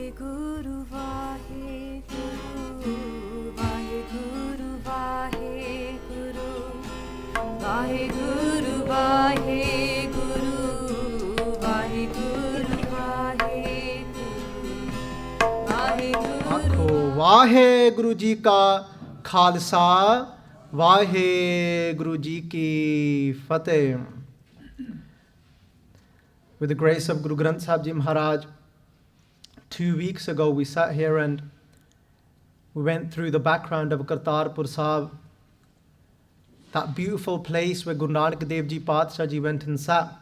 Vaheguru, Vaheguru, Vaheguru, Vaheguru, Vaheguru, Vaheguru, Vaheguru, Vaheguru. आखो वाहेगुरु जी का खालसा वाहेगुरु जी की फतेह. With the grace of Guru Granth Sahib Ji Maharaj, 2 weeks ago we sat here and we went through the background of Kartarpur Sahib, that beautiful place where Guru Nanak Dev Ji Padshah Ji went and sat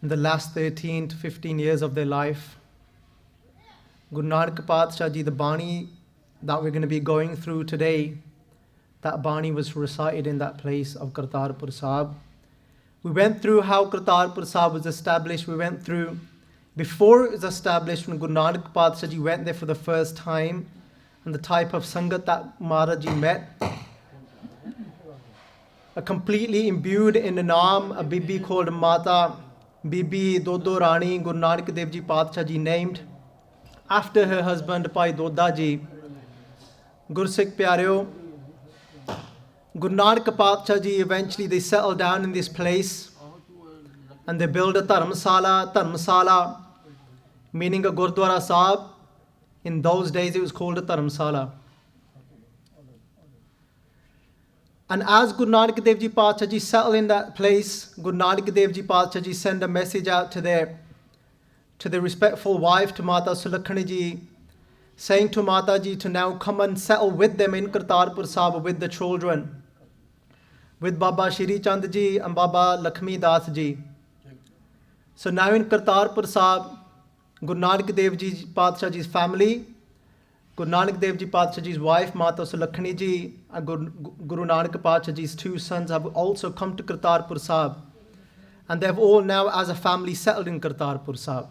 in the last 13 to 15 years of their life. Guru Nanak Padshah Ji, the Bani that we're going to be going through today, that Bani was recited in that place of Kartarpur Sahib. We went through how Kartarpur Sahib was established. We went through before it was established, when Guru Nanak Padshah Ji went there for the first time, and the type of Sangat that Maharaj Ji met. A completely imbued in the Naam, a Bibi called Mata, Bibi Dodo Rani, Guru Nanak Dev Ji Padshah Ji named after her husband Pai Doda Ji. Guru Sikh Pyareo, Guru Nanak Padshah Ji, eventually they settled down in this place and they built a Dharmsala, meaning a Gurdwara Sahib. In those days it was called a Dharmsala. And as Guru Nanak Dev Ji Padshah Ji settled in that place, Guru Nanak Dev Ji Padshah Ji sent a message out to their respectful wife, to Matha Sulakhani Ji, saying to Mata Ji to now come and settle with them in Kartarpur Sahib with the children, with Baba Shri Chand Ji and Baba Lakshmi Das Ji. So now in Kartarpur Sahib, Guru Nanak Dev Ji Padshah Ji's family, Guru Nanak Dev Ji Padshah Ji's wife Matha Sulakhani Ji and Guru Nanak Padshah Ji's 2 sons have also come to Kartarpur Sahib, and they have all now as a family settled in Kartarpur Sahib.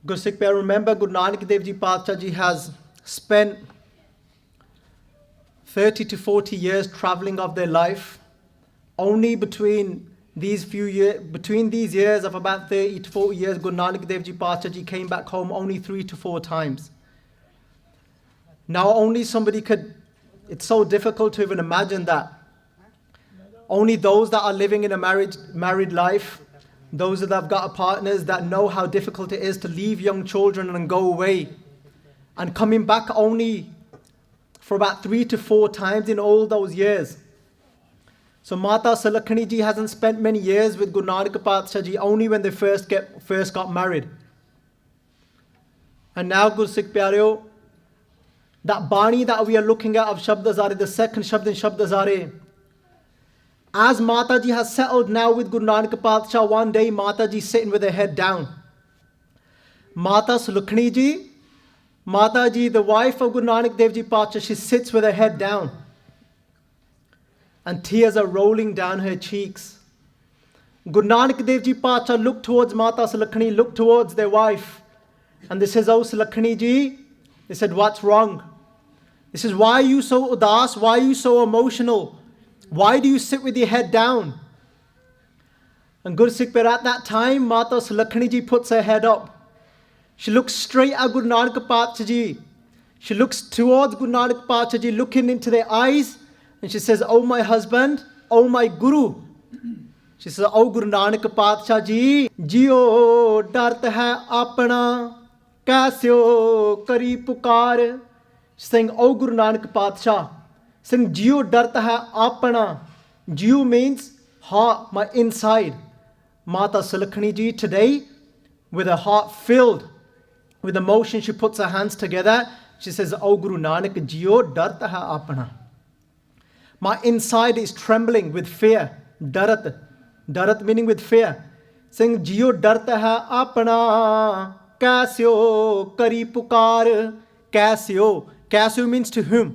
Guru Sikh Pyareo, remember Guru Nanak Dev Ji Padshah Ji has spent 30 to 40 years travelling of their life. Only between these years of about 30 to 40 years, Guru Nanak Dev Ji Padshah Ji came back home only 3 to 4 times. Now only somebody could, it's so difficult to even imagine that. Only those that are living in a married life, those that have got partners that know how difficult it is to leave young children and go away, and coming back only for about 3 to 4 times in all those years. So Matha Sulakhani Ji hasn't spent many years with Guru Nanak Padshah Ji, only when they first got married. And now Guru Sikh Pyareo, that Bani that we are looking at of Shabad Hazaare, the second Shabad in Shabad Hazaare, as Mata Ji has settled now with Guru Nanak Padshah, one day Mata Ji sitting with her head down. Matha Sulakhani Ji, Mata Ji, the wife of Guru Nanak Dev Ji Padshah, she sits with her head down. And tears are rolling down her cheeks. Guru Nanak Dev Ji Padshah looked towards Matha Sulakhani, looked towards their wife. And they says, "Oh Sulakhani Ji," they said, "what's wrong?" They says, "Why are you so udas? Why are you so emotional? Why do you sit with your head down?" And Guru Sikh Pyareo, at that time, Matha Sulakhani Ji puts her head up. She looks straight at Guru Nanak Padshah Ji. She looks towards Guru Nanak Padshah Ji, looking into their eyes. And she says, "Oh my husband, oh my Guru." She says, "Oh Guru Nanak Padshah Ji, Jeeo ddarath hai aapana, kaisyo karee pukaar." She's saying, "Oh Guru Nanak Padshah," saying, "Jeeo ddarath hai aapana." Jeeo means heart, my inside. Matha Sulakhani Ji today, with her heart filled with emotion, she puts her hands together. She says, "Oh Guru Nanak, Jeeo ddarath hai aapana." My inside is trembling with fear. Ddarath. Ddarath meaning with fear. Saying, "Jeeo ddarath hai aapana, kaisyo karee pukaar." Kaisyo. Kaisyo means to whom?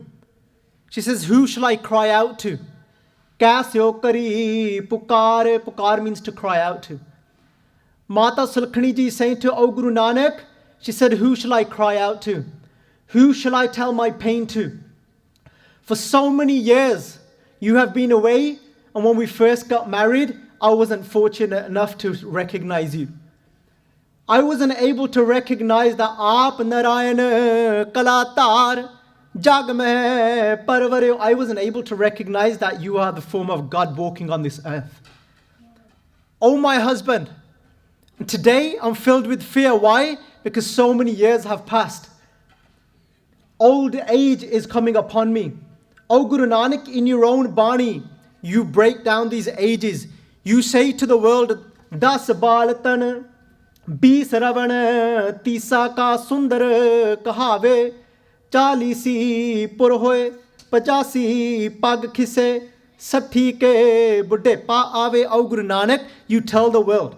She says, "Who shall I cry out to?" Kaisyo karee pukaar. Pukaar means to cry out to. Matha Sulakhani Ji is saying to, "Oh Guru Nanak," she said, "who shall I cry out to? Who shall I tell my pain to? For so many years, you have been away, and when we first got married, I wasn't fortunate enough to recognize you. I wasn't able to recognize that aap narayan kalatar jag mein parvare. I wasn't able to recognize that you are the form of God walking on this earth. Oh my husband, today I'm filled with fear. Why? Because so many years have passed. Old age is coming upon me. Oh Guru Nanak, in your own Bani, you break down these ages. You say to the world, Das balatan, Bis ravan, Tisa ka sundar kahave, Chalisi purhoe, Pachasi pag khise, Satti ke budde pa ave. Oh Guru Nanak, you tell the world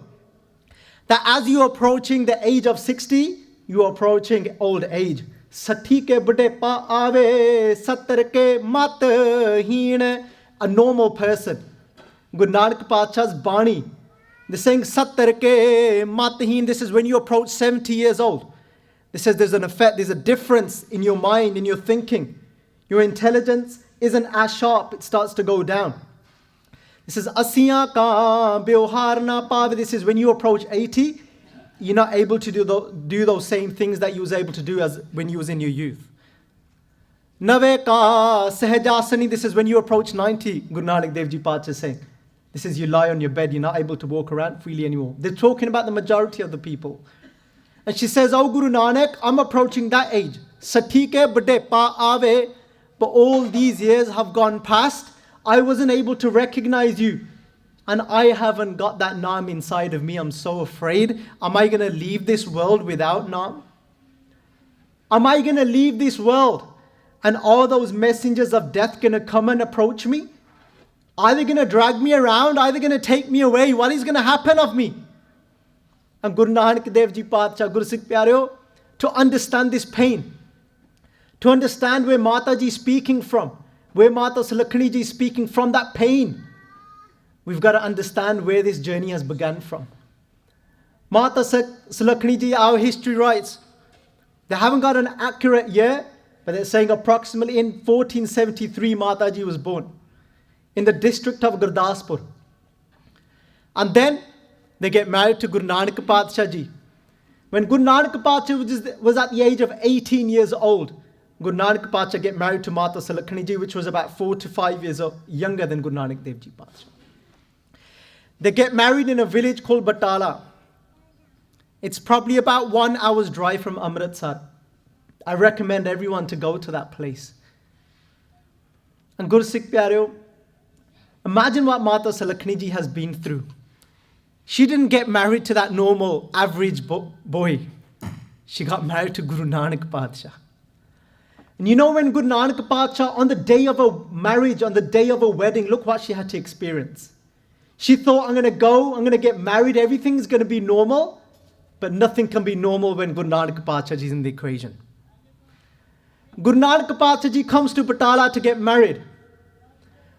that as you are approaching the age of 60, you are approaching old age. Satti ke budde pa ave, sattar ke mat heen. A normal person. Guru Nanak Pacha's Bani. They're saying sattar ke mat heen. This is when you approach 70 years old. This says there's an effect, there's a difference in your mind, in your thinking. Your intelligence isn't as sharp, it starts to go down. This is asiyan ka vyavhar na paave. This is when you approach 80, you're not able to do those same things that you was able to do as when you was in your youth. Nave ka sahajasani. This is when you approach 90. Guru Nanak Dev Ji Pacha is saying, this is you lie on your bed, you're not able to walk around freely anymore. They're talking about the majority of the people. And she says, oh Guru Nanak, I'm approaching that age. Sati ke bade pa ave. But all these years have gone past. I wasn't able to recognize you. And I haven't got that Naam inside of me. I'm so afraid. Am I going to leave this world without Naam? Am I going to leave this world? And all those messengers of death going to come and approach me? Are they going to drag me around? Are they going to take me away? What is going to happen of me? And Guru Nanak Dev Ji Pacha, Guru Sikh Pyareo, to understand this pain, to understand where Mata Ji is speaking from, where Matha Sulakhani Ji is speaking from, that pain, we've got to understand where this journey has begun from. Matha Sulakhani Ji, our history writes, they haven't got an accurate year, but they're saying approximately in 1473 Mata Ji was born in the district of Gurdaspur. And then they get married to Guru Nanak Pacha Ji. When Guru Nanak Pacha was at the age of 18 years old, Guru Nanak Pacha get married to Matha Sulakhani Ji, which was about 4 to 5 years younger than Guru Nanak Dev Ji Pacha. They get married in a village called Batala. It's probably about 1 hour's drive from Amritsar. I recommend everyone to go to that place. And Guru Sikh Pyareo, imagine what Matha Sulakhani Ji has been through. She didn't get married to that normal, average boy. She got married to Guru Nanak Pacha. And you know, when Guru Nanak Pacha, on the day of a marriage, on the day of a wedding, look what she had to experience. She thought, I'm going to go, I'm going to get married, everything's going to be normal. But nothing can be normal when Guru Nanak Pacha Ji is in the equation. Guru Nanak Pacha Ji comes to Batala to get married.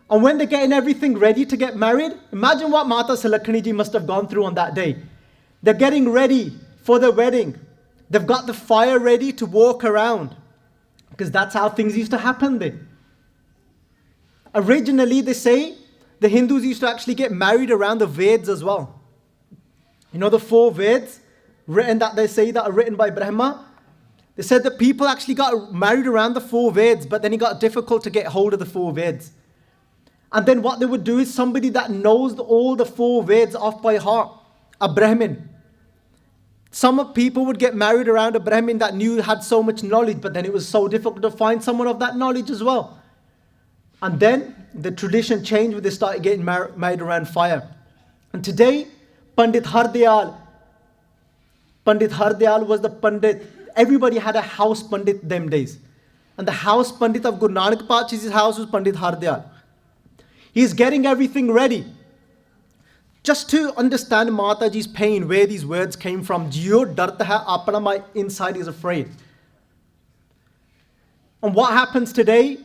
And when they're getting everything ready to get married, imagine what Matha Sulakhani Ji must have gone through on that day. They're getting ready for the wedding. They've got the fire ready to walk around. Because that's how things used to happen then. Originally, they say, the Hindus used to actually get married around the Veds as well. You know the 4 Veds written that they say that are written by Brahma? They said that people actually got married around the 4 Veds, but then it got difficult to get hold of the 4 Veds. And then what they would do is somebody that knows all the 4 Veds off by heart, a Brahmin. Some people would get married around a Brahmin that had so much knowledge, but then it was so difficult to find someone of that knowledge as well. And then the tradition changed when they started getting married around fire. And today, Pandit Hardayal was the Pandit. Everybody had a house Pandit them days. And the house Pandit of Guru Nanak Pacha's house was Pandit Hardayal. He's getting everything ready. Just to understand Mataji's pain, where these words came from. Jeeo, ddarath hai, aapana, my inside is afraid. And what happens today?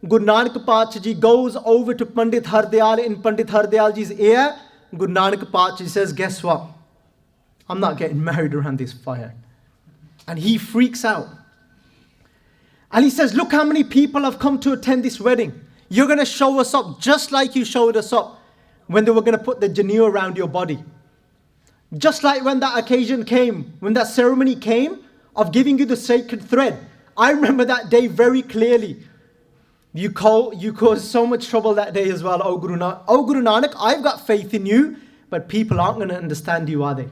Guru Nanak Pacha Ji goes over to Pandit Hardayal in Pandit Hardayal Ji's ear. Guru Nanak Pacha Ji says, guess what? I'm not getting married around this fire. And he freaks out. And he says, look how many people have come to attend this wedding. You're going to show us up just like you showed us up when they were going to put the Jeeo around your body. Just like when that occasion came, when that ceremony came of giving you the sacred thread. I remember that day very clearly. You caused so much trouble that day as well, oh Guru Nanak, I've got faith in you, but people aren't going to understand you, are they?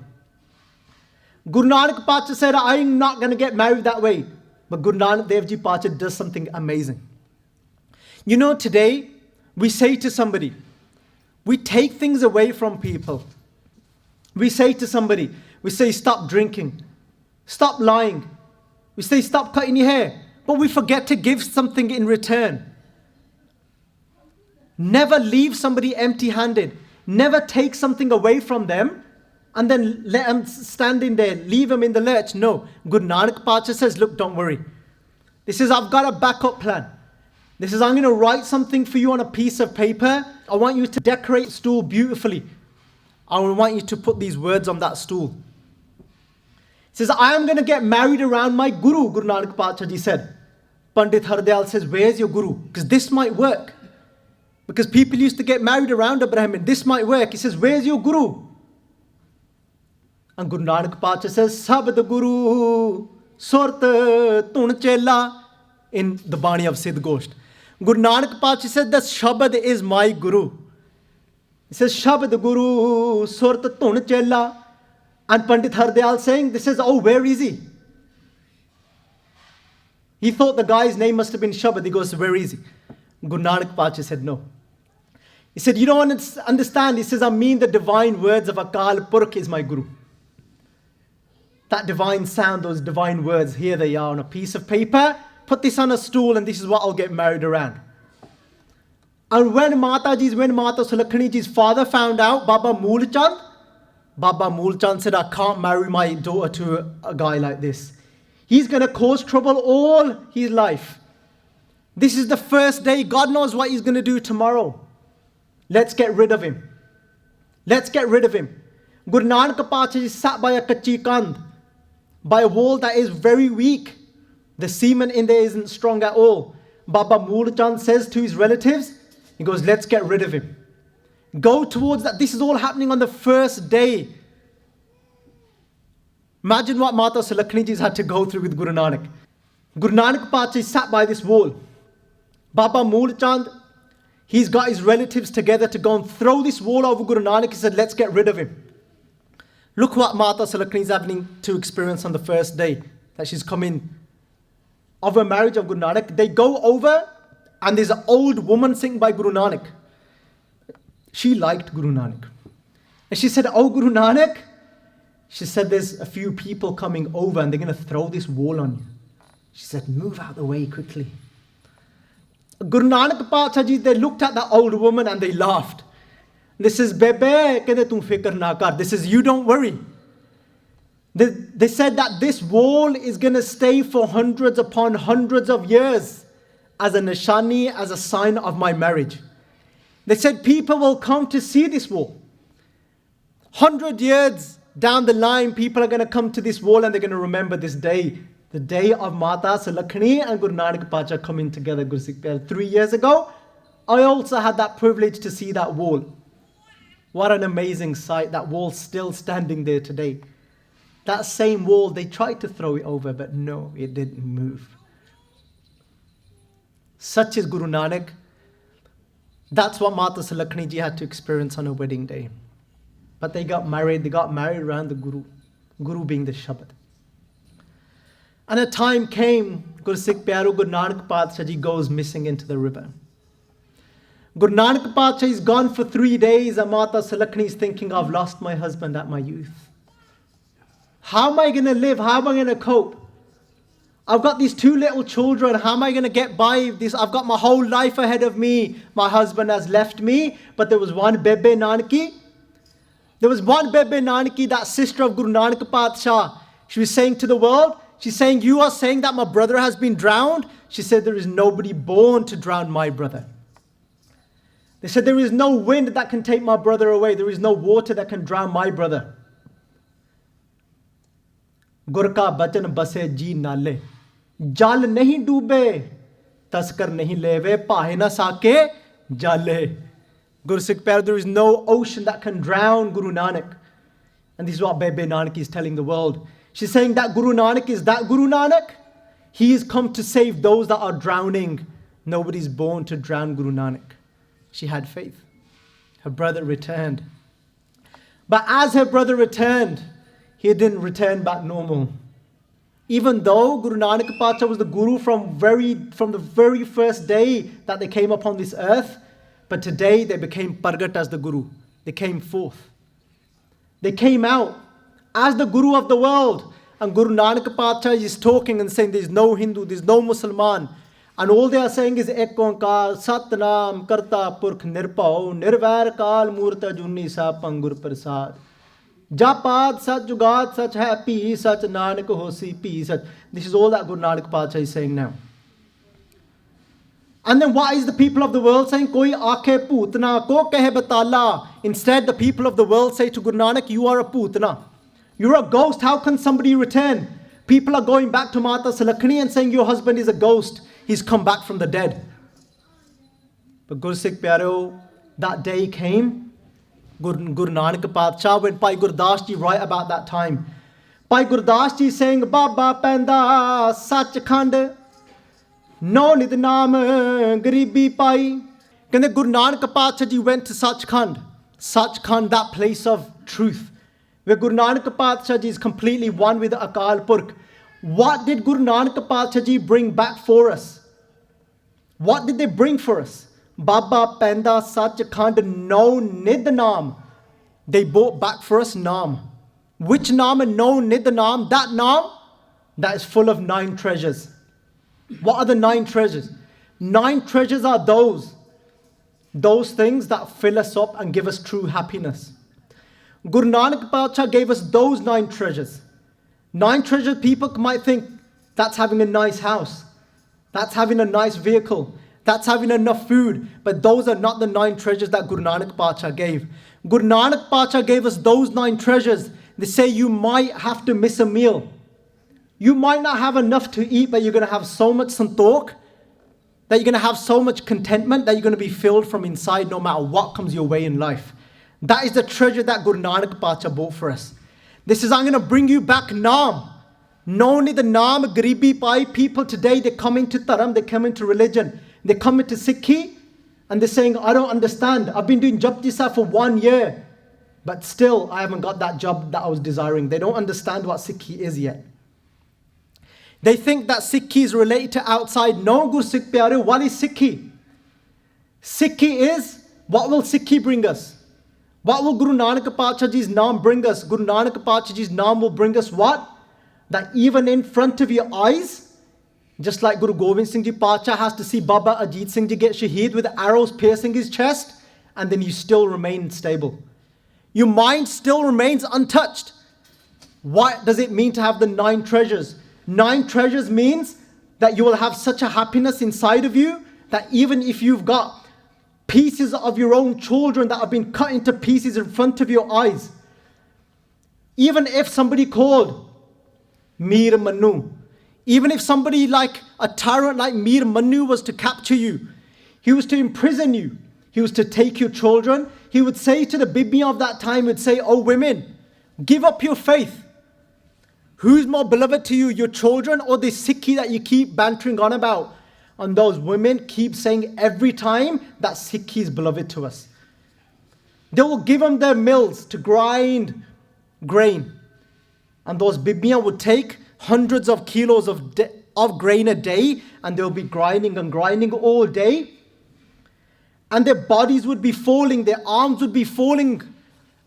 Guru Nanak Pacha said, I'm not going to get married that way. But Guru Nanak Dev Ji Pacha does something amazing. You know, today, we say to somebody, we take things away from people. We say to somebody, we say, stop drinking, stop lying. We say, stop cutting your hair. But we forget to give something in return. Never leave somebody empty-handed. Never take something away from them and then let them stand in there, leave them in the lurch. No. Guru Nanak Pacha says, look, don't worry. This is, I've got a backup plan. This is, I'm going to write something for you on a piece of paper. I want you to decorate the stool beautifully. I want you to put these words on that stool. He says, I am going to get married around my Guru, Guru Nanak Pacha Ji said. Pandit Hardayal says, where's your Guru? Because this might work. Because people used to get married around a Brahmin. This might work. He says, where's your Guru? And Guru Nanak Pacha says, Shabad Guru, Sort Tun Chela, in the Bani of Siddh Gosht. Guru Nanak Pacha said that Shabad is my Guru. He says, Shabad Guru, Sort Tun Chela. And Pandit Hardayal saying, this is, oh, where is he? He thought the guy's name must have been Shabad. He goes, where is he? Guru Nanak Pacha said, no. He said, you don't understand. He says, I mean the divine words of Akal Purkh is my Guru. That divine sound, those divine words, here they are on a piece of paper. Put this on a stool and this is what I'll get married around. And when Matha Sulakhani Ji's father found out, Baba Moolchand said, I can't marry my daughter to a guy like this. He's going to cause trouble all his life. This is the first day. God knows what he's going to do tomorrow. Let's get rid of him. Let's get rid of him. Guru Nanak Pacha is sat by a kachi kand, by a wall that is very weak. The semen in there isn't strong at all. Baba Moolchand says to his relatives, he goes, let's get rid of him. Go towards that. This is all happening on the first day. Imagine what Matha Sulakhani Ji's had to go through with Guru Nanak. Guru Nanak Pacha is sat by this wall. Baba Moolchand, he's got his relatives together to go and throw this wall over Guru Nanak. He said, let's get rid of him. Look what Matha Sulakhani is having to experience on the first day that she's come in of her marriage of Guru Nanak. They go over and there's an old woman sitting by Guru Nanak. She liked Guru Nanak. And she said, oh Guru Nanak, she said, there's a few people coming over and they're going to throw this wall on you. She said, move out of the way quickly. Guru Nanak Pacha Ji, they looked at that old woman and they laughed. This is Bebe, kehde tu fikr na kar. This is, you don't worry. They said that this wall is going to stay for hundreds upon hundreds of years as a nishani, as a sign of my marriage. They said people will come to see this wall. 100 years down the line, people are going to come to this wall and they're going to remember this day. The day of Matha Sulakhani and Guru Nanak Pacha coming together, Guru Sikh Pyare. 3 years ago, I also had that privilege to see that wall. What an amazing sight. That wall still standing there today. That same wall, they tried to throw it over, but no, it didn't move. Such is Guru Nanak. That's what Matha Sulakhani Ji had to experience on her wedding day. But they got married around the Guru being the Shabad. And a time came, Guru Sikh Pyaro, Guru Nanak Pacha Ji goes missing into the river. Guru Nanak Pacha is gone for 3 days and Matha Sulakhani is thinking, I've lost my husband at my youth. How am I going to live? How am I going to cope? I've got these 2 little children. How am I going to get by this? I've got my whole life ahead of me. My husband has left me. But there was one Bebe Nanaki. There was one Bebe Nanaki, that sister of Guru Nanak Pacha. She was saying to the world, she's saying, you are saying that my brother has been drowned? She said, there is nobody born to drown my brother. They said, there is no wind that can take my brother away. There is no water that can drown my brother. Gur ka bachan base ji nale. Jal nahi doobe, taskar nahi leve, pahe na sake jale. Guru Sikh Pyare, there is no ocean that can drown Guru Nanak. And this is what Bebe Nanak is telling the world. She's saying that Guru Nanak is that Guru Nanak. He is come to save those that are drowning. Nobody's born to drown Guru Nanak. She had faith. Her brother returned. But as her brother returned, he didn't return back normal. Even though Guru Nanak Pacha was the Guru from the very first day that they came upon this earth, but today they became Pargat as the Guru. They came forth. They came out as the Guru of the world. And Guru Nanak Pacha is talking and saying there's no Hindu, there's no Musliman. And all they are saying is Ek Onkar, Satnam, Karta, Purkh, Nirpao, Nirvair, Kal, Murta, Junni, Sapang, Gur Prasad. Japad, Sach Jugat, Sach Happy, Sach Nanak Hosi, Peace. This is all that Guru Nanak Pacha is saying now. And then what is the people of the world saying? Koi aake putna, ko kehe batala. Instead, the people of the world say to Guru Nanak, you are a putna. You're a ghost. How can somebody return? People are going back to Matha Sulakhani and saying your husband is a ghost. He's come back from the dead. But Guru Sikh Pyareo, that day came. Guru Nanak Pacha, when Bhai Gurdas Ji write about that time. Bhai Gurdas Ji saying, Baba Penda Sachkhand, no nid naam garibi pai. Kende Guru Nanak Pacha Ji went to Sachkhand. Sachkhand, that place of truth. Where Guru Nanak Pacha Ji is completely one with the Akal Purkh. What did Guru Nanak Pacha Ji bring back for us? What did they bring for us? Baba Penda Sachkhand no nid naam. They brought back for us naam. Which naam and no nid naam? That naam that is full of 9 treasures. What are the 9 treasures? 9 treasures are those things that fill us up and give us true happiness. Guru Nanak Pacha gave us those 9 treasures. 9 treasures, people might think that's having a nice house. That's having a nice vehicle. That's having enough food. But those are not the 9 treasures that Guru Nanak Pacha gave. Guru Nanak Pacha gave us those 9 treasures. They say you might have to miss a meal. You might not have enough to eat, but you're going to have so much santok, that you're going to have so much contentment, that you're going to be filled from inside no matter what comes your way in life. That is the treasure that Guru Nanak Pacha bought for us. This is, I'm going to bring you back naam. No need the naam, garibi pai. People today, they come into dharam, they come into religion, they come into Sikhi, and they're saying, I don't understand. I've been doing Japji Sahib for 1 year, but still I haven't got that job that I was desiring. They don't understand what Sikhi is yet. They think that Sikhi is related to outside. No, Guru Sikh Pyare, what is Sikhi? Sikhi is, what will Sikhi bring us? What will Guru Nanak Pacha Ji's naam bring us? Guru Nanak Pacha Ji's naam will bring us what? That even in front of your eyes, just like Guru Gobind Singh Ji Pacha has to see Baba Ajit Singh Ji get shaheed with arrows piercing his chest, and then you still remain stable. Your mind still remains untouched. What does it mean to have the 9 treasures? 9 treasures means that you will have such a happiness inside of you that even if you've got pieces of your own children that have been cut into pieces in front of your eyes, even if somebody called Mir Manu, even if somebody like a tyrant like Mir Manu was to capture you, he was to imprison you, he was to take your children, he would say to the Bibi of that time, he would say, oh women, give up your faith. Who's more beloved to you, your children or the Sikhi that you keep bantering on about? And those women keep saying every time that Sikhi is beloved to us. They will give them their mills to grind grain. And those bibiyan would take hundreds of kilos of grain a day, and they'll be grinding and grinding all day. And their bodies would be falling, their arms would be falling,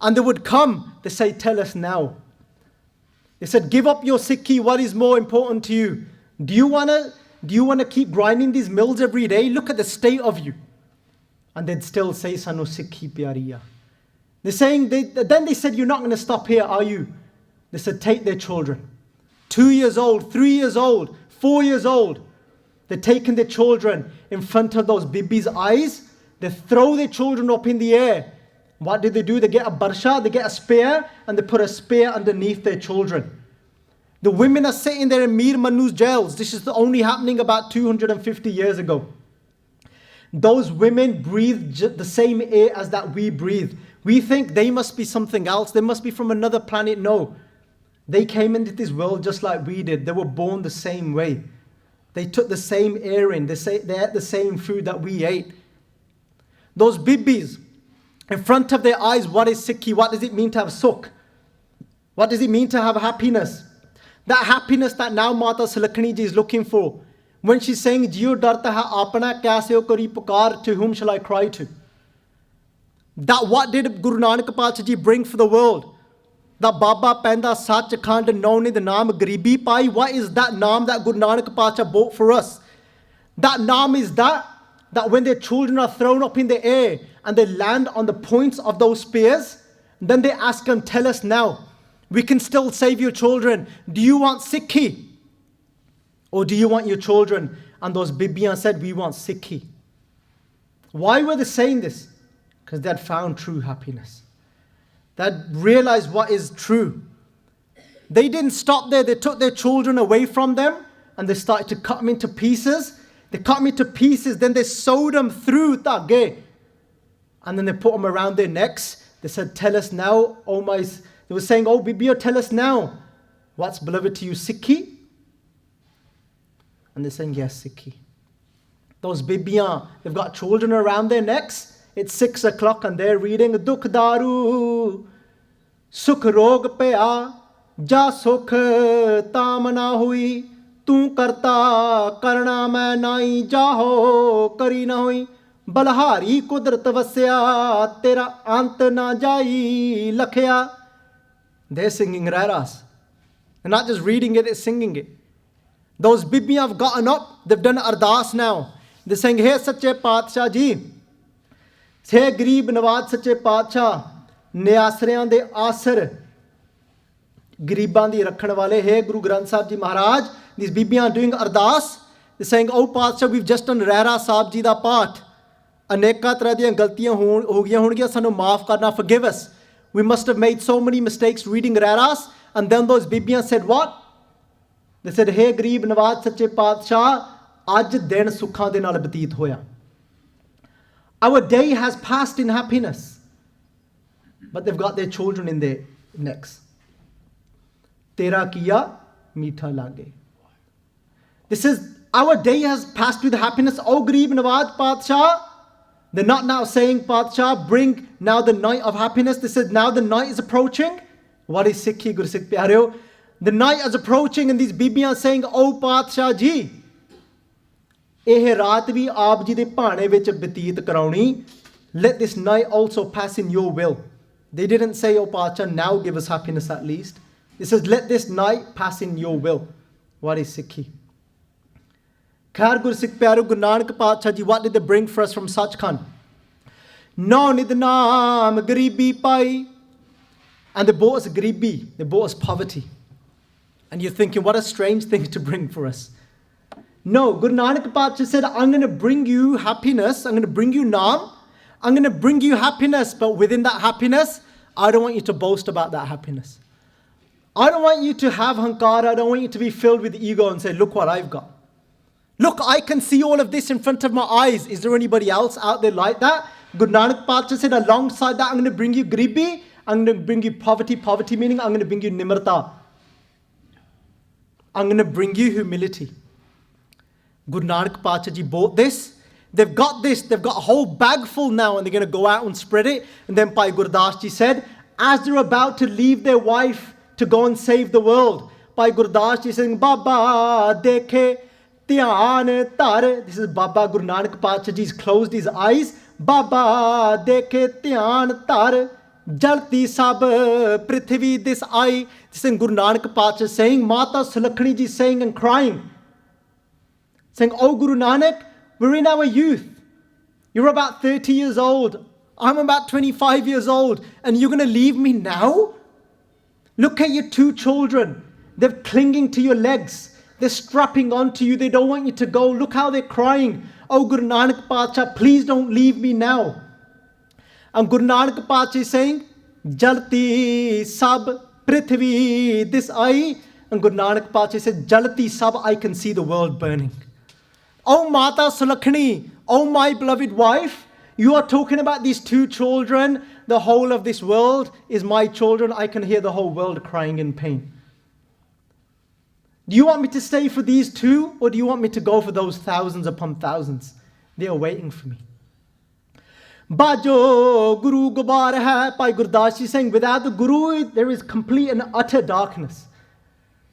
and they would come. They say, tell us now. They said, give up your Sikhi, what is more important to you? Do you want to keep grinding these mills every day? Look at the state of you. And they'd still say, Sanu Sikhi Pyariya. Then they said, you're not going to stop here, are you? They said, take their children. 2 years old, 3 years old, 4 years old. They're taking their children in front of those bibis' eyes. They throw their children up in the air. What do? They get a barsha, they get a spear, and they put a spear underneath their children. The women are sitting there in Mir Manu's jails. This is only happening about 250 years ago. Those women breathe the same air as that we breathe. We think they must be something else. They must be from another planet. No. They came into this world just like we did. They were born the same way. They took the same air in. They ate the same food that we ate. Those bibis, in front of their eyes, what is Sikhi? What does it mean to have sukh? What does it mean to have happiness? That happiness that now Matha Sulakhani Ji is looking for. When she's saying, Jeeo, ddarath aapana, karee, pukaar, to whom shall I cry to? That what did Guru Nanak Ji bring for the world? That Baba Penda Sach Khand Nauni, the Naam Garibi Pai. What is that Naam that Guru Nanak Pacha bought for us? That Naam is that when their children are thrown up in the air and they land on the points of those spears, then they ask them, tell us now, we can still save your children. Do you want Sikhi? Or do you want your children? And those Bibiyan said, we want Sikhi. Why were they saying this? Because they had found true happiness. They had realized what is true. They didn't stop there. They took their children away from them and they started to cut them into pieces. They cut them into pieces, then they sewed them through tage. And then they put them around their necks. They said, tell us now, oh my... They were saying, oh Bibiya, tell us now. What's beloved to you, Sikhi? And they're saying, yes, Sikhi. Those Bibiyan, they've got children around their necks. It's 6 o'clock and they're reading Dukh Daru, Sukh Rog Paya, Ja Sukh Tamana Hui, Tu Karta Karna Main Nai Jaho Kari Na Hui, Balhari Kudrat Vasya, Tera Ant Na Jai Lakhya. They're singing Rairas. They're not just reading it, they're singing it. Those Bibiyan have gotten up, they've done Ardas now. They're saying, Hey Sache Paatshah Ji, Hey Garib Nawaz Sache Paatshah, Niasriyan de Asar, Gariban di Rakhan Wale, Hey Guru Granth Sahib Ji Maharaj, these Bibiyan are doing Ardas. They're saying, Oh Paatshah, we've just done Rehra Sahib Ji da Paath. Aneka tarah diyan galtiyan ho giyan hongiyan, sanu maaf karna, forgive us. We must have made so many mistakes reading Rehras. And then those Bibiyan said what? They said, Hey Garib Nawaz Sache Paatshah, Aj din sukhan de naal batiit hoya. Our day has passed in happiness. But they've got their children in their necks. Tera kiya meetha lage. This is, our day has passed with happiness. Oh Garib Nawaz Paatshah. They're not now saying, Paatshah, bring now the night of happiness. They said, now the night is approaching. What is Sikhi, Guru Sikh Pyareo? The night is approaching and these Bibiyan are saying, Oh Paatshah Ji, eh raat vi aap ji de bhane vich batiit karauni. Let this night also pass in your will. They didn't say, Oh Paatshah, now give us happiness at least. It says, let this night pass in your will. What is Sikhi? Khair Guru Sikh Pyareo, Guru Nanak Paatshah Ji, what did they bring for us from Sachkhand? No nidnaam garibi pai. And they brought us garibi, they brought us poverty. And you're thinking, what a strange thing to bring for us. No, Guru Nanak Paatshah said, I'm going to bring you happiness, I'm going to bring you naam, I'm going to bring you happiness, but within that happiness, I don't want you to boast about that happiness. I don't want you to have hankara, I don't want you to be filled with ego and say, look what I've got. Look, I can see all of this in front of my eyes. Is there anybody else out there like that? Guru Nanak Paatshah said, alongside that, I'm going to bring you garibi, I'm going to bring you poverty. Poverty meaning I'm going to bring you nimrata. I'm going to bring you humility. Guru Nanak Paatshah Ji bought this. They've got this. They've got a whole bag full now and they're going to go out and spread it. And then Bhai Gurdas Ji said, as they're about to leave their wife to go and save the world, Bhai Gurdas Ji saying, Baba dekhe dhyan tar. This is Baba Guru Nanak Paatshah Ji's closed his eyes. Baba dekhe dhyan tar. Jalti sab prithvi this eye. This is Guru Nanak Paatshah saying, Matha Sulakhani Ji saying and crying. Saying, oh Guru Nanak, we're in our youth. You're about 30 years old. I'm about 25 years old. And you're going to leave me now? Look at your two children. They're clinging to your legs. They're strapping onto you. They don't want you to go. Look how they're crying. Oh Guru Nanak Paatshah, please don't leave me now. And Guru Nanak Paatshah is saying, Jalti sab prithvi this eye. And Guru Nanak Paatshah said, Jalti sab, I can see the world burning. Oh Matha Sulakhani, oh my beloved wife, you are talking about these two children the whole of this world is my children, I can hear the whole world crying in pain. Do you want me to stay for these two, or do you want me to go for those thousands upon thousands? They are waiting for me. Bajo Guru Gobar hai, Bhai Gurdas Ji saying, without the Guru, there is complete and utter darkness.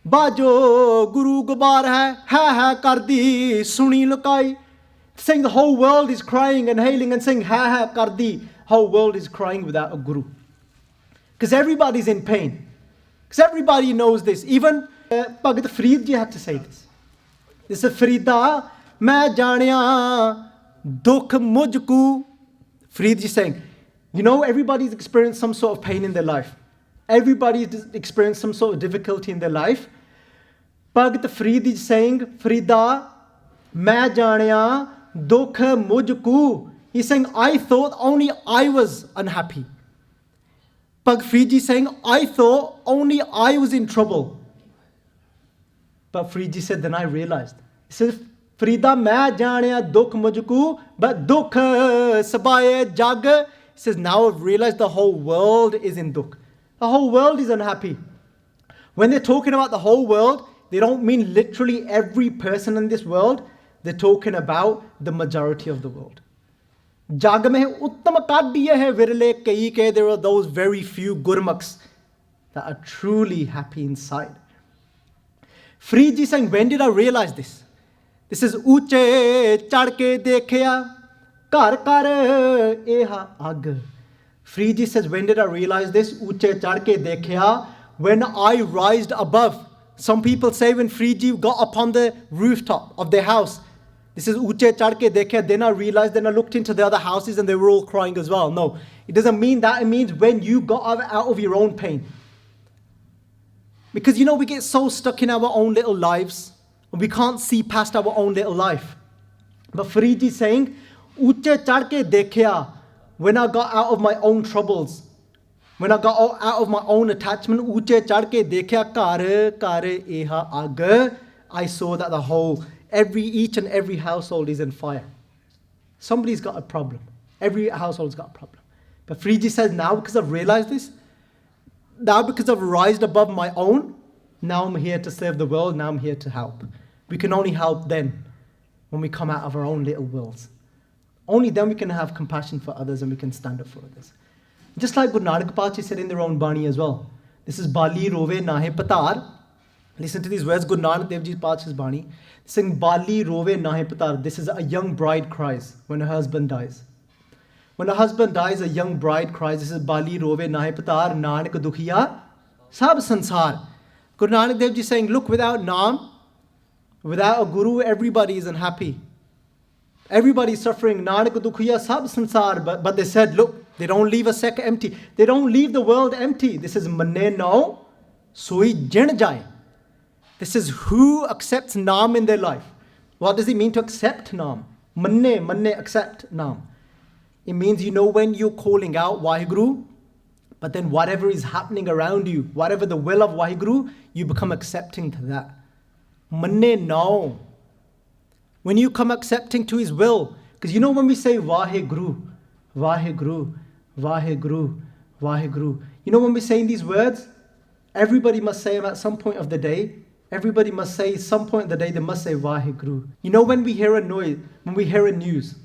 Bajo Guru Gobar hai kardi, suni lukai. Saying the whole world is crying and hailing and saying, ha kardi. Whole world is crying without a Guru. Because everybody's in pain. Because everybody knows this. Even Bhagat Farid Ji had to say this. This is Farida, main janiya dukh mujhku. Farid Ji saying, you know, everybody's experienced some sort of pain in their life. Everybody's experienced some sort of difficulty in their life. Bhagat Farid Ji saying, Farida, main janiya dukh mujhku. He's saying, I thought only I was unhappy. Bhagat Farid Ji saying, I thought only I was in trouble. But Farid Ji said, then I realized. He says, Farida, main janiya dukh mujhku, but dukh sabaye jag. He says, now I've realized the whole world is in dukh. The whole world is unhappy. When they're talking about the whole world, they don't mean literally every person in this world. They're talking about the majority of the world. Jag mein uttam kaddiye hai virle kai ke. There are those very few gurmukhs that are truly happy inside. Farid Ji saying, when did I realize this? This is Uche chadke dekhya, kar kar eha ag. Farid Ji says, when did I realize this? Uche chadke dekhya, when I rised above. Some people say when Farid Ji got upon the rooftop of their house, this is Uche chadke dekhya, then I realized, then I looked into the other houses and they were all crying as well. No, it doesn't mean that. It means when you got out of your own pain. Because, you know, we get so stuck in our own little lives, and we can't see past our own little life. But Farid Ji saying, Uche chadke dekhya, when I got out of my own troubles, when I got out of my own attachment, Uche chadke dekhya kar kar eha ag, I saw that the whole, each and every household is in fire. Somebody's got a problem. Every household's got a problem. But Farid Ji says, now because I've realized this, now because I've rised above my own, now I'm here to serve the world, now I'm here to help. We can only help then, when we come out of our own little worlds. Only then we can have compassion for others and we can stand up for others. Just like Guru Nanak Dev Ji said in their own Bani as well. This is Bali rove nahe patar. Listen to these words, Guru Nanak Dev Ji Pacha's Bani. Saying, Bali rove nahe patar. This is a young bride cries when her husband dies. When a husband dies, a young bride cries. This is Bali rove nahe patar, nanak dukhiya sab sansar. Guru Nanak Dev Ji saying, look, without Naam, without a Guru, everybody is unhappy. Everybody is suffering. Nanak dukhiya sab sansar. But they said, look, they don't leave a second empty. They don't leave the world empty. This is manne no, sui jin jai. This is who accepts Naam in their life. What does it mean to accept Naam? Manne, accept Naam. It means, you know, when you're calling out Waheguru, but then whatever is happening around you, whatever the will of Waheguru, you become accepting to that. Manne no. When you come accepting to his will, because you know when we say Waheguru, Waheguru, Waheguru, Waheguru, you know when we're saying these words, everybody must say them at some point of the day. Everybody must say some point of the day, they must say Waheguru. You know when we hear a noise, when we hear a news,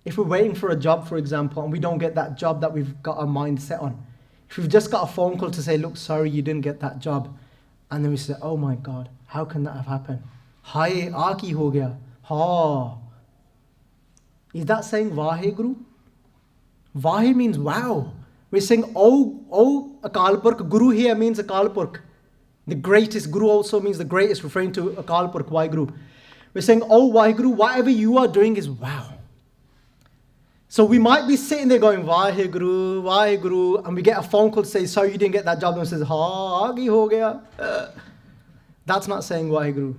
if we're waiting for a job, for example, and we don't get that job that we've got our mind set on, if we've just got a phone call to say, look, sorry, you didn't get that job, and then we say, oh my God, how can that have happened? Hai, aaki ho gaya. Ha. Is that saying Waheguru? Wahe means wow. We're saying, oh, Akal Purkh. Guru here means Akal Purkh. The greatest. Guru also means the greatest, referring to Akal Purkh, Waheguru. We're saying, oh Waheguru, whatever you are doing is wow. So we might be sitting there going, Waheguru, Waheguru, and we get a phone call to say, sorry, you didn't get that job. And it says, ha, aagi ho gaya. That's not saying Waheguru.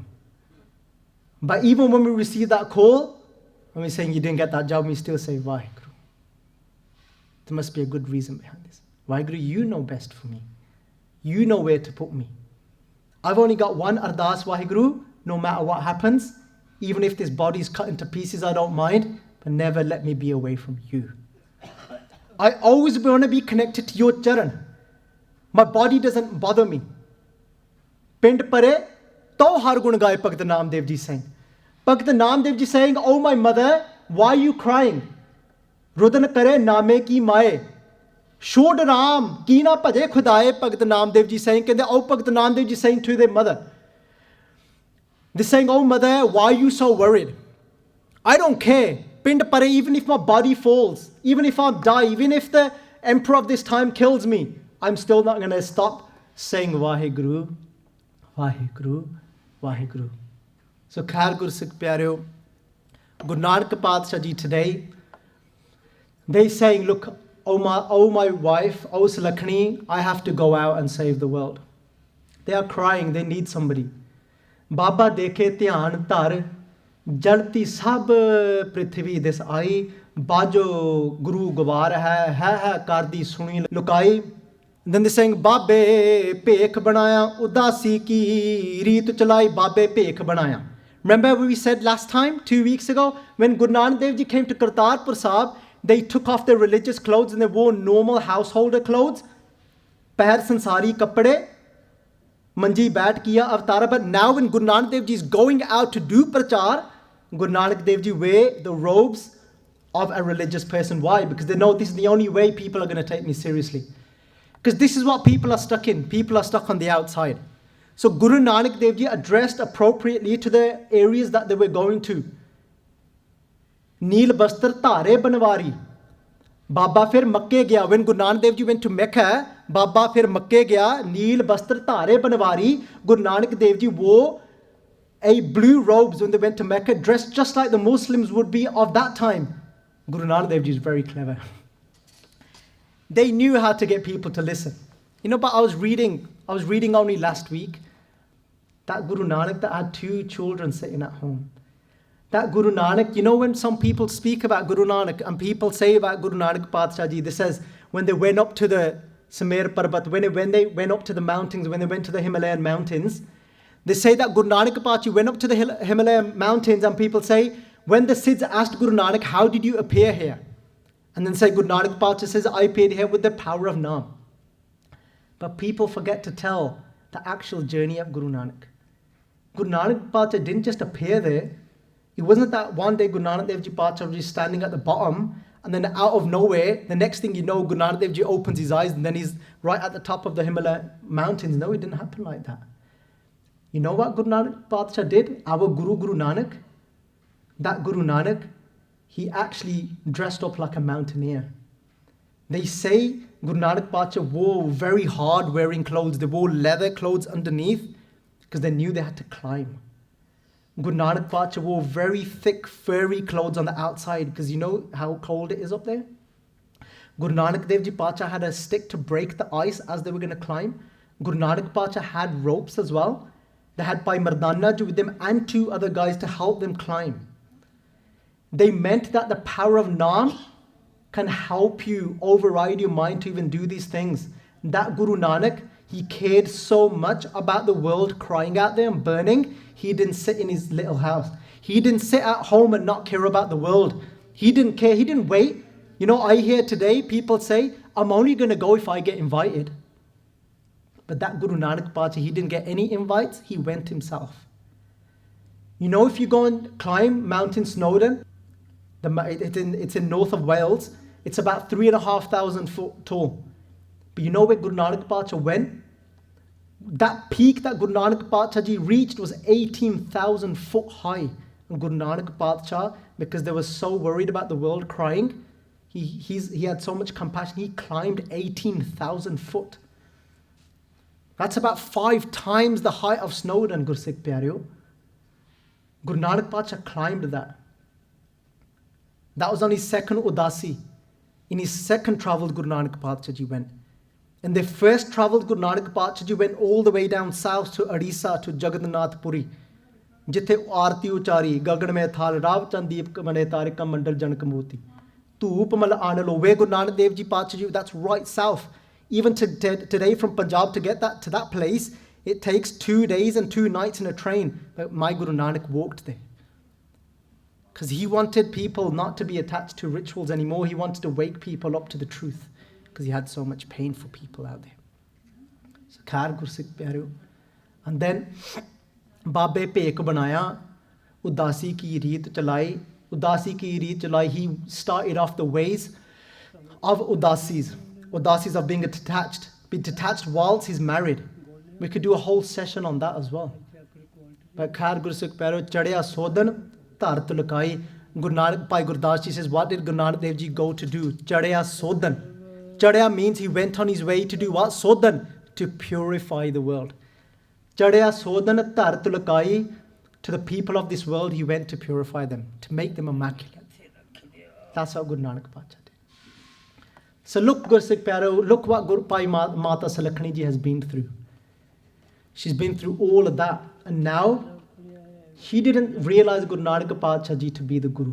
But even when we receive that call, when we're saying you didn't get that job, we still say Waheguru. There must be a good reason behind this. Waheguru, you know best for me. You know where to put me. I've only got one ardas, Waheguru, no matter what happens. Even if this body is cut into pieces, I don't mind. But never let me be away from you. I always want to be connected to your charan. My body doesn't bother me. Pind pare, to har gun gaye Bhagat Namdev Ji saying. Bhagat Namdev Ji saying, oh my mother, why are you crying? Rudan kare name ki maaye. Shod Ram, ki na bhaje khudaye, Bhagat Namdev Ji saying, oh Bhagat Namdev Ji saying to their mother. They're saying, oh mother, why are you so worried? I don't care. Pind pare, even if my body falls, even if I die, even if the emperor of this time kills me, I'm still not going to stop saying Vaheguru, Vaheguru, Vaheguru. So Khair Gursikh Pyareo, Guru Nanak Patsha Ji today, they saying, look, oh my wife, oh Sulahkani, I have to go out and save the world. They are crying, they need somebody. Baba dekhe dhyan dhar, जलती सब पृथ्वी this I बाजो गुरु गवार है कर दी सुनी लुकाई. Then they saying बाबे भेख बनाया उदासी की रीत चलाई बाबे भेख बनाया. Remember what we said last time 2 weeks ago when Guru Nanak Dev Ji came to Kartarpur Sahib, they took off their religious clothes and they wore normal householder clothes, पैर संसारी कपड़े, manji बैठ किया अवतारा. But now when Guru Nanak Dev Ji is going out to do prachar, Guru Nanak Dev Ji wear the robes of a religious person. Why? Because they know this is the only way people are going to take me seriously. Because this is what people are stuck in. People are stuck on the outside. So Guru Nanak Dev Ji addressed appropriately to the areas that they were going to. Neel bastar thare banwari. Baba fir Makke gaya. When Guru Nanak Dev Ji went to Mecca, Baba fir Makke gaya. Neel bastar thare banwari. Guru Nanak Dev Ji wore a blue robes when they went to Mecca, dressed just like the Muslims would be of that time. Guru Nanak Dev Ji is very clever. They knew how to get people to listen. You know, but I was reading only last week that Guru Nanak that had 2 children sitting at home. That Guru Nanak, you know, when some people speak about Guru Nanak and people say about Guru Nanak Patsha Ji, this says when they went up to the Samer Parbat, when they went up to the mountains, when they went to the Himalayan mountains, they say that Guru Nanak Patsha went up to the Himalayan mountains and people say, when the Siddhs asked Guru Nanak, how did you appear here? And then say Guru Nanak Patsha says, I appeared here with the power of Naam. But people forget to tell the actual journey of Guru Nanak. Guru Nanak Patsha didn't just appear there. It wasn't that one day Guru Nanak Dev Ji Patsha was just standing at the bottom and then out of nowhere, the next thing you know, Guru Nanak Dev Ji opens his eyes and then he's right at the top of the Himalaya mountains. No, it didn't happen like that. You know what Guru Nanak Patsha did? Our Guru Nanak, that Guru Nanak, he actually dressed up like a mountaineer. They say Guru Nanak Patsha wore very hard wearing clothes. They wore leather clothes underneath because they knew they had to climb. Guru Nanak Patsha wore very thick furry clothes on the outside because you know how cold it is up there. Guru Nanak Dev Ji Patsha had a stick to break the ice as they were going to climb. Guru Nanak Patsha had ropes as well. They had Bhai Mardana Ji with them and 2 other guys to help them climb. They meant that the power of Naam can help you override your mind to even do these things. That Guru Nanak, he cared so much about the world crying out there and burning, he didn't sit in his little house. He didn't sit at home and not care about the world. He didn't care, he didn't wait. You know, I hear today people say, I'm only going to go if I get invited. But that Guru Nanak Patsha, he didn't get any invites, he went himself. You know, if you go and climb Mountain Snowdon, it's in north of Wales, it's about 3,500 foot tall. But you know where Guru Nanak Patsha went? That peak that Guru Nanak Patsha Ji reached was 18,000 foot high. And Guru Nanak Patsha, because they were so worried about the world crying, he had so much compassion, he climbed 18,000 foot. That's about 5 times the height of Snowdon, Gursikh Pyareo. Guru Nanak Patsha climbed that. That was on his second Udasi. In his second travel, Guru Nanak Patsha Ji went. And they first travelled, Guru Nanak Patsha Ji went all the way down south to Odisha, to Jagannath Puri. Jithe aarti uchari, gagan mein thal, rav chandeep mane tarika mandal jank moti. Dhoop mal aanalo, where Guru Nanak Dev Ji Patsha Ji, that's right south. Even today from Punjab to get to that place, it takes 2 days and 2 nights in a train. But my Guru Nanak walked there. Because he wanted people not to be attached to rituals anymore. He wanted to wake people up to the truth. Because he had so much pain for people out there. So, khair Gursikh pyareo. And then, Babe Pek banaya, Udasi ki reet chalai. Udasi ki reet chalai. He started off the ways of udasis. Udasis of being detached. Be detached whilst he's married. We could do a whole session on that as well. But khair Gursikh pyareo, chadya sodan, ddarath lakai. Guru Nanak, Bhai Gurdas Ji says, what did Guru Nanak Dev Ji go to do? Chadya sodan. Chadya means he went on his way to do what? Sodan. To purify the world. Chadya sodan ddarath lakai. To the people of this world, he went to purify them. To make them immaculate. That's how Guru Nanak Pacha did. So look, Gursikh pyareo, look what Matha Sulakhani Ji has been through. She's been through all of that. And now, she didn't realize Guru Nanak Pacha Ji to be the Guru.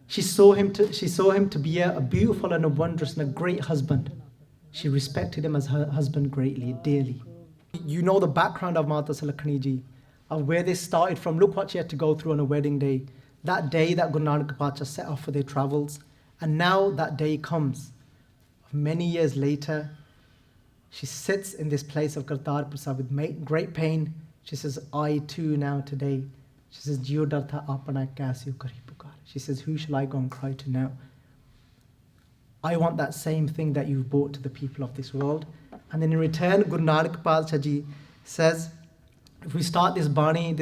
She saw him to be a beautiful and a wondrous and a great husband. She respected him as her husband greatly, dearly. You know the background of Matha Sulakhani Ji, of where they started from. Look what she had to go through on a wedding day. That day that Guru Nanak Pacha set off for their travels. And now that day comes. Many years later, she sits in this place of Kartarpur Sahib with great pain. She says, I too now today. She says, Jeeo ddarath aapana, karee pukaar. She says, who shall I go and cry to now? I want that same thing that you've brought to the people of this world. And then in return, Guru Nanak Pacha Ji says, if we start this Bani is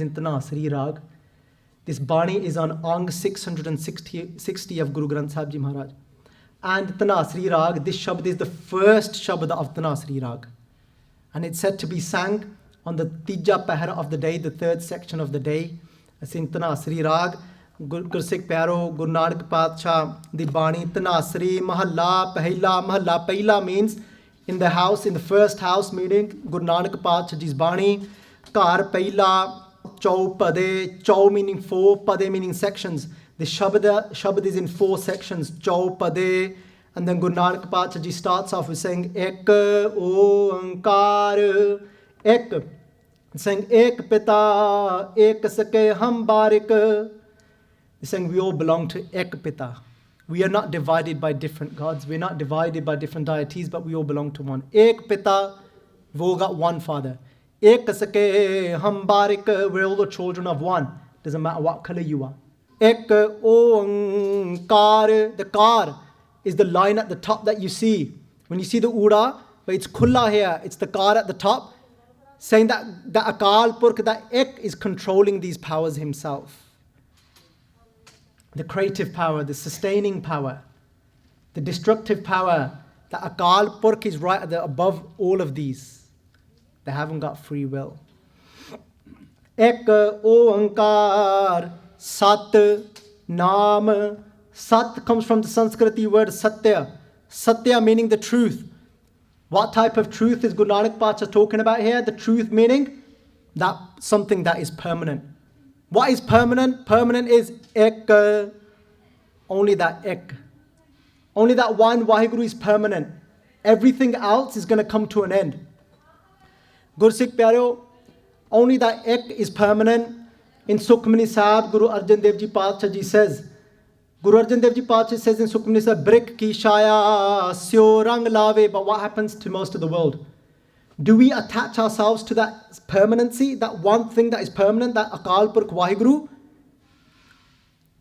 in Tanasri Rag. This Bani is on Ang 660 of Guru Granth Sahib Ji Maharaj. And Tanasri Rag, this Shabad is the first Shabad of Tanasri Rag. And it's said to be sang on the Tija Pahara of the day, the third section of the day. It's in Tanasri Rag. Gursikh pyareo, Guru Nanak Pacha, the Bani, Tanasri, Mahalla, Pahila. Mahalla, Pahila means in the house, in the first house meeting, Guru Nanak Pacha Ji's Bani. Kar Pahila, Chau Pade, Chau meaning four, Pade meaning sections. The Shabad is in four sections, Chau Pade. And then Guru Nanak Pacha Ji starts off with saying, Ek Oankar, Ek. Saying, Ek Pita, Ek Sake Hum Barik. He's saying we all belong to Ek Pita. We are not divided by different gods. We're not divided by different deities, but we all belong to one. Ek Pita, we've all got one Father. Ek Sake Hum Barik, we're all the children of one. Doesn't matter what color you are. Ek Oankar, the Kar is the line at the top that you see. When you see the Ura, but it's Khulla here, it's the Kar at the top, saying that the Akal Purkh, that Ek is controlling these powers himself. The creative power, the sustaining power, the destructive power, the Akal Purkh is right above all of these. They haven't got free will. Ek Oankar Sat Naam. Sat comes from the Sanskrit word Satya. Satya meaning the truth. What type of truth is Guru Nanak Pacha talking about here? The truth meaning that something that is permanent. What is permanent? Permanent is Ek. Only that Ek. Only that one Vaheguru is permanent. Everything else is going to come to an end. Gursikh pyareo, only that Ek is permanent. In Sukhmani Sahib, Guru Arjan Dev Ji Pacha Ji says, Guru Arjan Dev Ji Pacha says in Sukhmani Sahib, Brik ki shaya syo rang lave. But what happens to most of the world? Do we attach ourselves to that permanency, that one thing that is permanent, that Akal Purkh Vaheguru?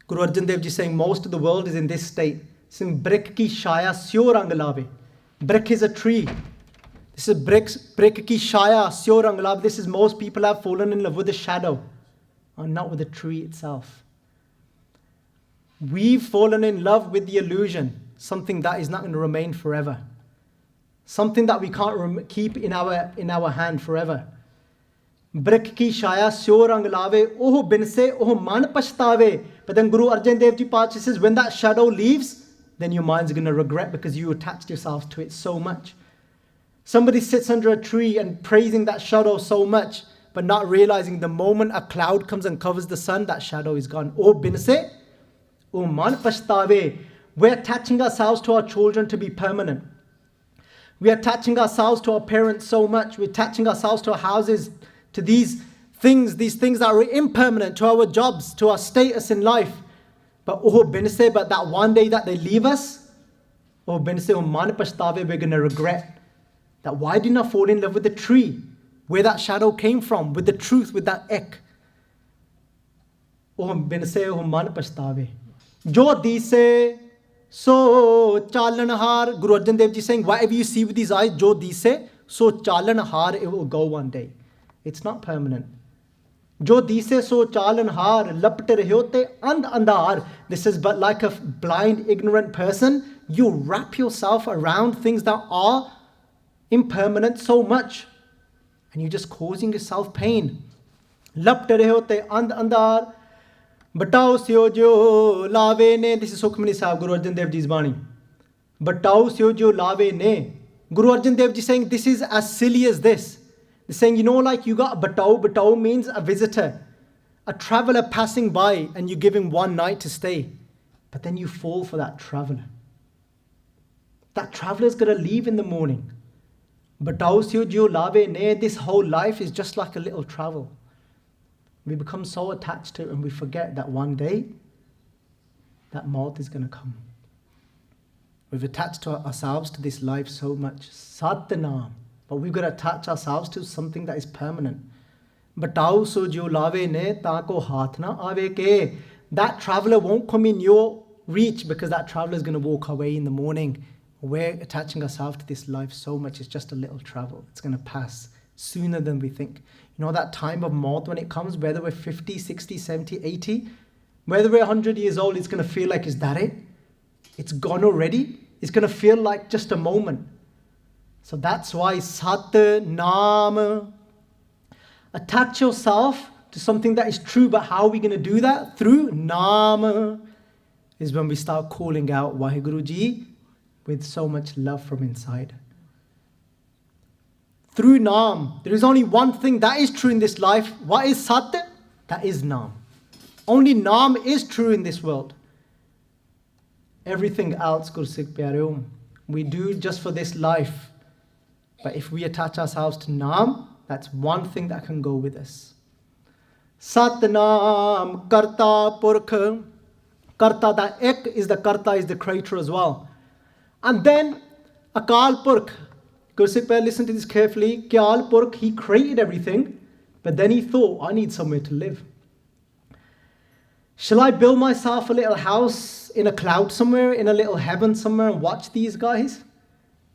Guru Arjan Dev Ji saying most of the world is in this state. Saying Brik ki shaya syo rang lave. Brik is a tree. This is Brik ki shaya syo rang lave. This is most people have fallen in love with the shadow and not with the tree itself. We've fallen in love with the illusion, something that is not going to remain forever. Something that we can't keep in our hand forever. Brik ki shaya syo rang lave, oh binse, oh man pashtave. But then Guru Arjan Dev Ji Pacha says, when that shadow leaves, then your mind's going to regret because you attached yourself to it so much. Somebody sits under a tree and praising that shadow so much, but not realizing the moment a cloud comes and covers the sun, that shadow is gone. Oh binse, oh man pashtave. We're attaching ourselves to our children to be permanent. We're attaching ourselves to our parents so much. We're attaching ourselves to our houses, to these things, these things that are impermanent, to our jobs, to our status in life. But that one day that they leave us, we're going to regret that why didn't I fall in love with the tree, where that shadow came from, with the truth, with that ek. Jo dise so chalanhar. Guru Arjan Dev Ji saying, whatever you see with these eyes, jo dise so chalanhar, it will go one day. It's not permanent. Jo dise so chalanhar lapte rahote and andar. This is but like a blind, ignorant person. You wrap yourself around things that are impermanent so much, and you're just causing yourself pain. Lapte rahote and andar. Batao syo jo lave ne. This is Sukhmani Sahib, Guru Arjan Dev Ji's Bani. Batao syo jo lave ne. Guru Arjan Dev Ji saying this is as silly as this. They're saying, you know, like you got a batao. Batao means a visitor, a traveler passing by, and you give him one night to stay. But then you fall for that traveler. That traveler is going to leave in the morning. Batao syo jo lave ne. This whole life is just like a little travel. We become so attached to it and we forget that one day that maut is going to come. We've attached to ourselves to this life so much. Satnam. But we've got to attach ourselves to something that is permanent. Batao so jo lave ne ta ko haath na aave ke. That traveler won't come in your reach because that traveler is going to walk away in the morning. We're attaching ourselves to this life so much. It's just a little travel. It's going to pass sooner than we think. You know that time of maut when it comes, whether we're 50, 60, 70, 80, whether we're 100 years old, it's going to feel like, is that it? It's gone already? It's going to feel like just a moment. So that's why Sat Naam. Attach yourself to something that is true, but how are we going to do that? Through Naam is when we start calling out Waheguru Ji with so much love from inside. Through Naam, there is only one thing that is true in this life. What is Sat? That is Naam. Only Naam is true in this world. Everything else, Gursikh Pyareo, we do just for this life. But if we attach ourselves to Naam, that's one thing that can go with us. Sat Naam Karta Purkh. Karta, that ek is the Karta, is the creator as well. And then Akal Purkh. Gursikh Pyareo, listen to this carefully. Kyal Purkh, he created everything, but then he thought, I need somewhere to live. Shall I build myself a little house in a cloud somewhere, in a little heaven somewhere, and watch these guys?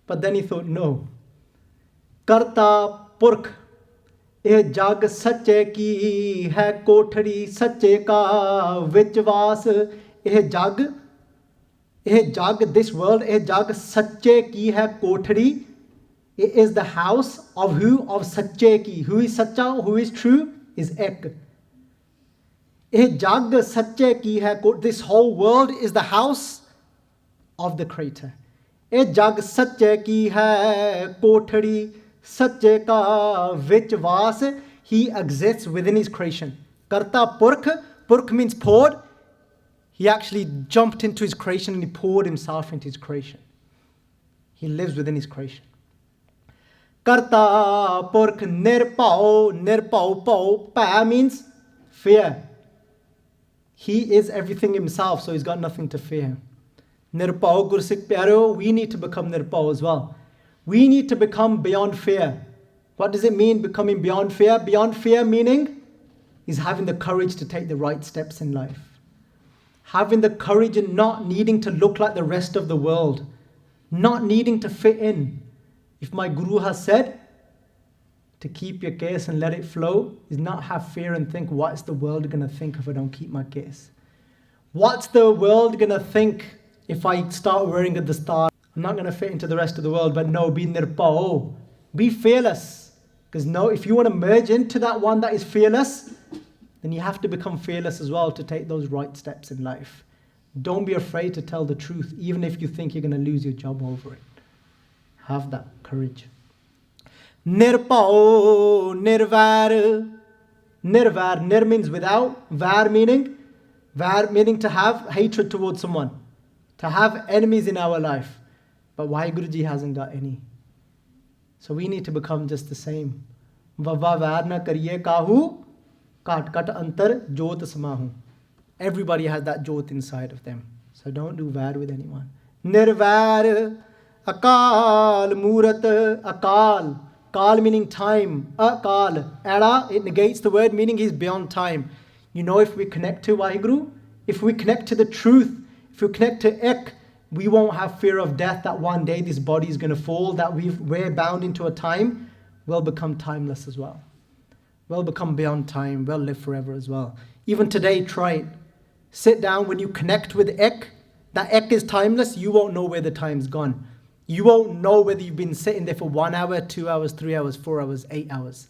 But then he thought, no. Karta Purkh, eh jag sache ki hai kothari, sache ka vichvas. Eh jag, this world, eh jag sache ki hai kothari. It is the house of who? Of Sache ki. Who is Sacha? Who is true? Is Ek. Eh jag Sache ki hai. This whole world is the house of the Creator. Eh jag Sache ki hai kothari, Sache ka vichvas. He exists within his creation. Karta Purkh. Purkh means poured. He actually jumped into his creation and he poured himself into his creation. He lives within his creation. Karta Purkh Nirpao. Nirpao Pao. Pa means fear. He is everything himself, so he's got nothing to fear. Nirpao, Gursikh Pyareo, we need to become Nirpao as well. We need to become beyond fear. What does it mean, becoming beyond fear? Beyond fear meaning is having the courage to take the right steps in life. Having the courage and not needing to look like the rest of the world. Not needing to fit in. If my Guru has said to keep your case and let it flow, is not have fear and think, what's the world going to think if I don't keep my case? What's the world going to think if I start wearing a dastar? I'm not going to fit into the rest of the world, but no, be nirpao. Be fearless. Because no, if you want to merge into that one that is fearless, then you have to become fearless as well to take those right steps in life. Don't be afraid to tell the truth, even if you think you're going to lose your job over it. Have that courage. Nirpao, nirvar. Nirvar, nir means without, var meaning to have hatred towards someone, to have enemies in our life. But Waheguruji hasn't got any. So we need to become just the same. Vava var na kariye kahu Kat kat antar jot samahu. Everybody has that jot inside of them. So don't do vair with anyone. Nirvair, akal, murat, akal. Kal meaning time. Akal. Era, it negates the word meaning he's beyond time. You know, if we connect to Waheguru, if we connect to the truth, if we connect to Ek, we won't have fear of death, that one day this body is going to fall, that we're bound into a time. We'll become timeless as well. We'll become beyond time. We'll live forever as well. Even today, try it. Sit down. When you connect with Ek, that Ek is timeless, you won't know where the time's gone. You won't know whether you've been sitting there for 1 hour, 2 hours, 3 hours, 4 hours, 8 hours.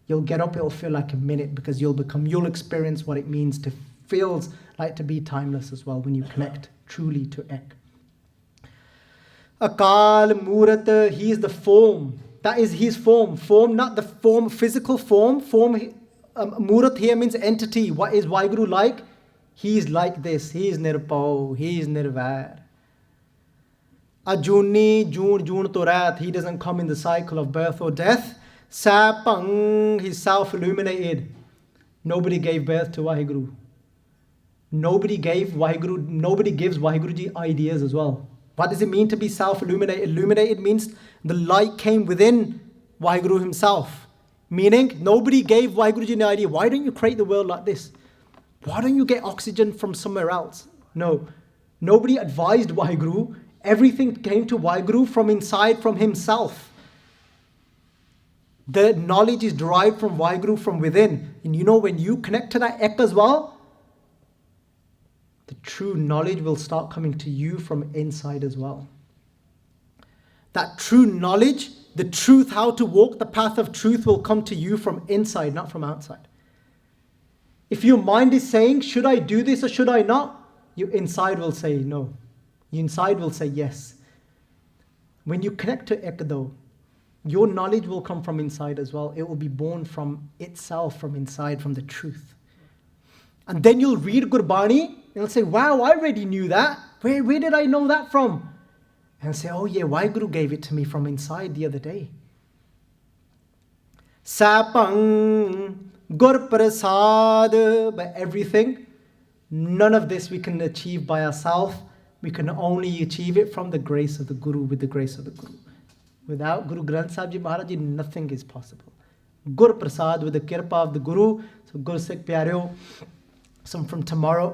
You'll get up, it'll feel like a minute, because you'll experience what it means to feels like to be timeless as well when you connect truly to Ek. Akal Murat, he is the form. That is his form. Form, not the form, physical form. Murat here means entity. What is Waheguru like? He is like this. He is Nirpau. He is Nirvair. Ajuni, Jun to Rath. He doesn't come in the cycle of birth or death. Sapang, he's self-illuminated. Nobody gave birth to Waheguru. Nobody gives Waheguru Ji ideas as well. What does it mean to be self-illuminated? Illuminated means the light came within Waheguru himself. Meaning, nobody gave Waheguru Ji an idea. Why don't you create the world like this? Why don't you get oxygen from somewhere else? No. Nobody advised Waheguru. Everything came to Waheguru from inside, from himself. The knowledge is derived from Waheguru from within. And you know, when you connect to that Ek as well, the true knowledge will start coming to you from inside as well. That true knowledge, the truth, how to walk the path of truth will come to you from inside, not from outside. If your mind is saying, should I do this or should I not? Your inside will say no. Your inside will say yes. When you connect to Ek though, your knowledge will come from inside as well. It will be born from itself, from inside, from the truth. And then you'll read Gurbani, and you'll say, wow, I already knew that. Where did I know that from? And say, oh yeah, Waheguru gave it to me from inside the other day. Sapang, Gur Prasad, by everything. None of this we can achieve by ourselves. We can only achieve it from the grace of the Guru, with the grace of the Guru. Without Guru Granth Sahib Ji Maharaj Ji, nothing is possible. Gur Prasad, with the kirpa of the Guru. So Guru Sikh Pyareo,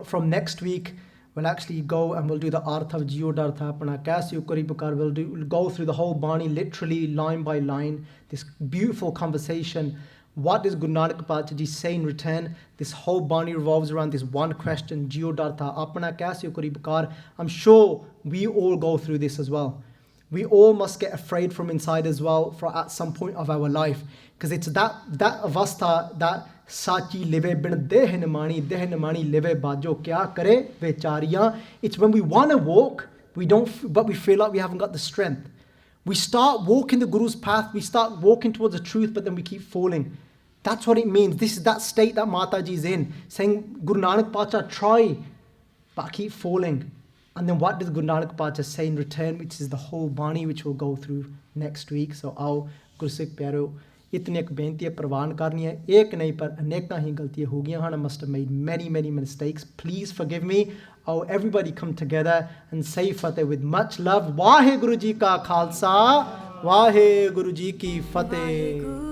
from next week, we'll actually go and we'll do the Arth of Jeeo, ddarath, aapana, karee, pukaar. We'll go through the whole Bani, literally line by line, this beautiful conversation. What does Guru Nanak Dev Ji say in return? This whole Bani revolves around this one question, Jeeo, ddarath, aapana, karee, pukaar. I'm sure we all go through this as well. We all must get afraid from inside as well for at some point of our life. Because it's that avastha, that sachi live bin deh nimani live bajo kya kare bechariyan. It's when we want to walk, but we feel like we haven't got the strength. We start walking the Guru's path, we start walking towards the truth, but then we keep falling. That's what it means. This is that state that Mataji is in, saying, Guru Nanak Pacha, try, but I keep falling. And then what does Guru Nanak Pacha say in return, which is the whole Bani, which we'll go through next week. So आओ Guru Sikh Pyareo, इतनी एक बेनती है प्रवान करनी है, एक नहीं पर अनेक ही गलतियां हो गई हैं. I must have made many mistakes. Please forgive me. Oh, everybody come together and say Fateh with much love. Waheguru Ji ka Khalsa, Waheguru Ji ki Fateh.